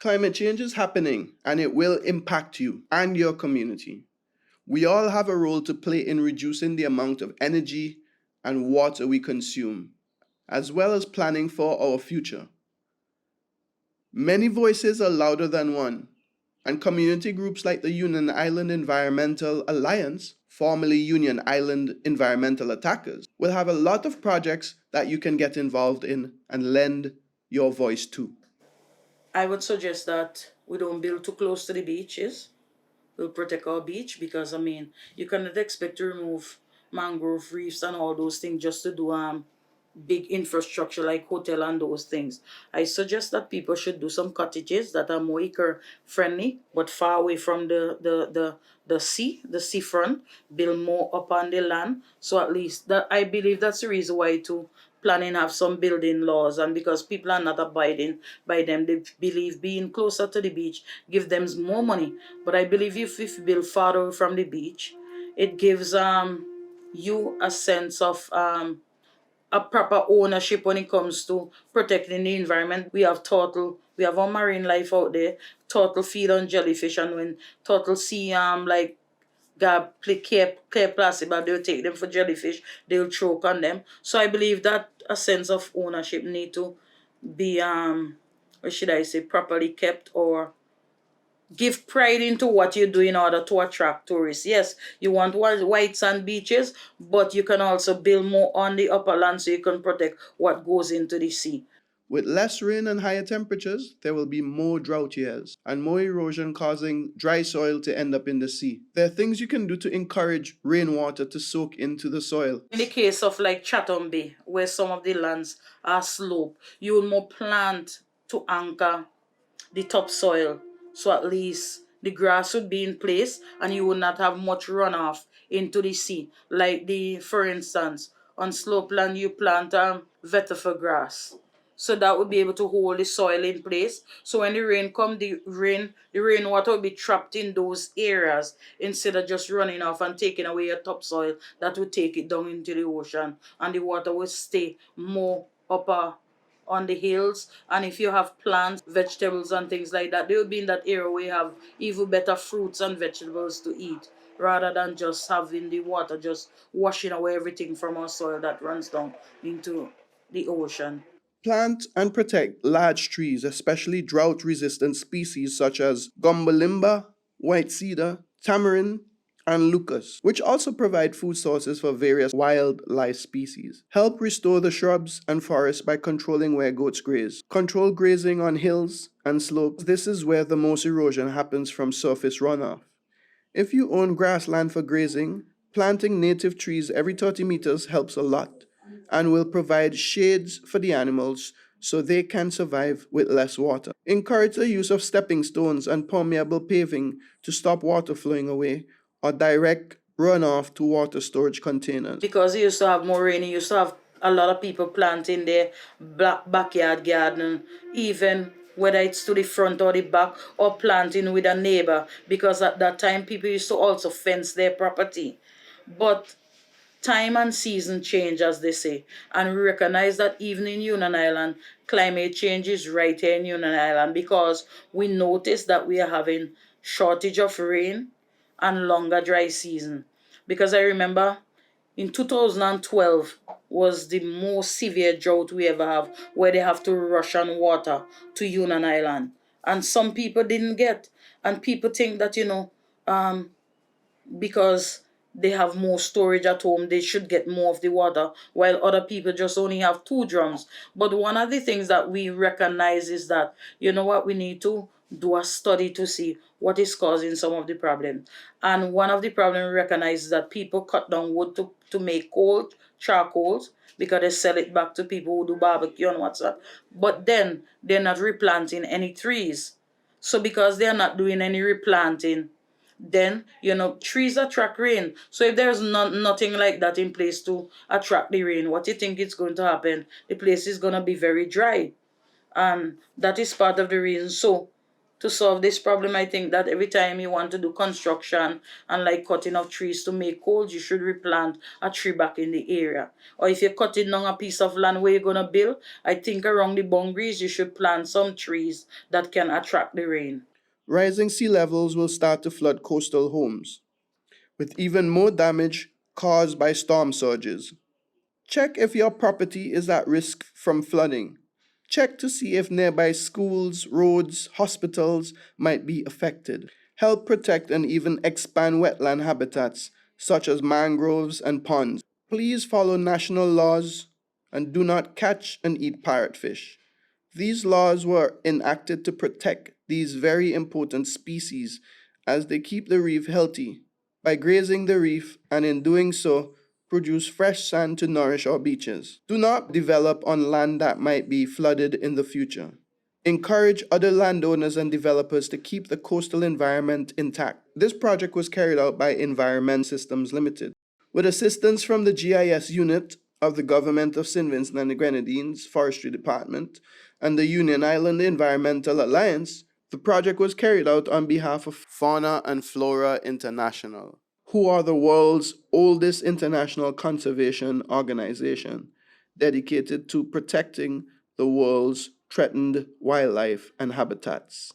Climate change is happening and it will impact you and your community. We all have a role to play in reducing the amount of energy and water we consume, as well as planning for our future. Many voices are louder than one, and community groups like the Union Island Environmental Alliance, formerly Union Island Environmental Attackers, will have a lot of projects that you can get involved in and lend your voice to. I would suggest that we don't build too close to the beaches. We'll protect our beach because, I mean, you cannot expect to remove mangrove reefs and all those things just to do big infrastructure like hotel and those things. I suggest that people should do some cottages that are more eco-friendly but far away from the seafront, build more up on the land. So at least that, I believe that's the reason why to planning have some building laws, and because people are not abiding by them, they believe being closer to the beach give them more money. But I believe if you build far away from the beach, it gives you a sense of a proper ownership when it comes to protecting the environment. We have turtle, we have our marine life out there. Turtle feed on jellyfish, and when turtle see like clear plastic, but they'll take them for jellyfish, they'll choke on them. So I believe that a sense of ownership need to be what should I say, properly kept, or give pride into what you do in order to attract tourists. Yes, you want white sand beaches, but you can also build more on the upper land so you can protect what goes into the sea. With less rain and higher temperatures, there will be more drought years and more erosion causing dry soil to end up in the sea. There are things you can do to encourage rainwater to soak into the soil. In the case of like Chatham Bay, where some of the lands are slope, you will more plant to anchor the topsoil, so at least the grass would be in place and you would not have much runoff into the sea. Like for instance, on slope land you plant vetiver grass. So that would be able to hold the soil in place. So when the rain come, the rainwater will be trapped in those areas instead of just running off and taking away your topsoil that would take it down into the ocean, and the water will stay more upper on the hills. And if you have plants, vegetables and things like that, they will be in that area where you have even better fruits and vegetables to eat, rather than just having the water just washing away everything from our soil that runs down into the ocean. Plant and protect large trees, especially drought resistant species such as gumbalimba, white cedar, tamarind, and lucas, which also provide food sources for various wildlife species. Help restore the shrubs and forests by controlling where goats graze. Control grazing on hills and slopes. This is where the most erosion happens from surface runoff. If you own grassland for grazing, planting native trees every 30 meters helps a lot and will provide shades for the animals so they can survive with less water. Encourage the use of stepping stones and permeable paving to stop water flowing away or direct runoff to water storage containers. Because you used to have more rain, you used to have a lot of people planting their backyard garden, even whether it's to the front or the back, or planting with a neighbor, because at that time people used to also fence their property. But time and season change, as they say, and we recognize that even in Union Island, climate change is right here in Union Island, because we notice that we are having shortage of rain and longer dry season. Because I remember in 2012 was the most severe drought we ever have, where they have to rush on water to Union Island, and some people didn't get. And people think that um, because they have more storage at home, they should get more of the water, while other people just only have 2 drums. But one of the things that we recognize is that, you know what, we need to do a study to see what is causing some of the problems. And one of the problems we recognize is that people cut down wood to make cold charcoals, because they sell it back to people who do barbecue and what's that. But then they're not replanting any trees. So because they're not doing any replanting, then trees attract rain. So if there's nothing like that in place to attract the rain, what do you think is going to happen? The place is going to be very dry, and that is part of the reason. So to solve this problem, I think that every time you want to do construction and like cutting of trees to make holes, you should replant a tree back in the area. Or if you're cutting down a piece of land where you're gonna build, I think around the boundaries you should plant some trees that can attract the rain. Rising sea levels will start to flood coastal homes, with even more damage caused by storm surges. Check if your property is at risk from flooding. Check to see if nearby schools, roads, hospitals might be affected. Help protect and even expand wetland habitats such as mangroves and ponds. Please follow national laws and do not catch and eat parrotfish. These laws were enacted to protect these very important species as they keep the reef healthy by grazing the reef and in doing so produce fresh sand to nourish our beaches. Do not develop on land that might be flooded in the future. Encourage other landowners and developers to keep the coastal environment intact. This project was carried out by Environment Systems Limited. With assistance from the GIS unit of the Government of St. Vincent and the Grenadines Forestry Department and the Union Island Environmental Alliance, the project was carried out on behalf of Fauna and Flora International, who are the world's oldest international conservation organization dedicated to protecting the world's threatened wildlife and habitats.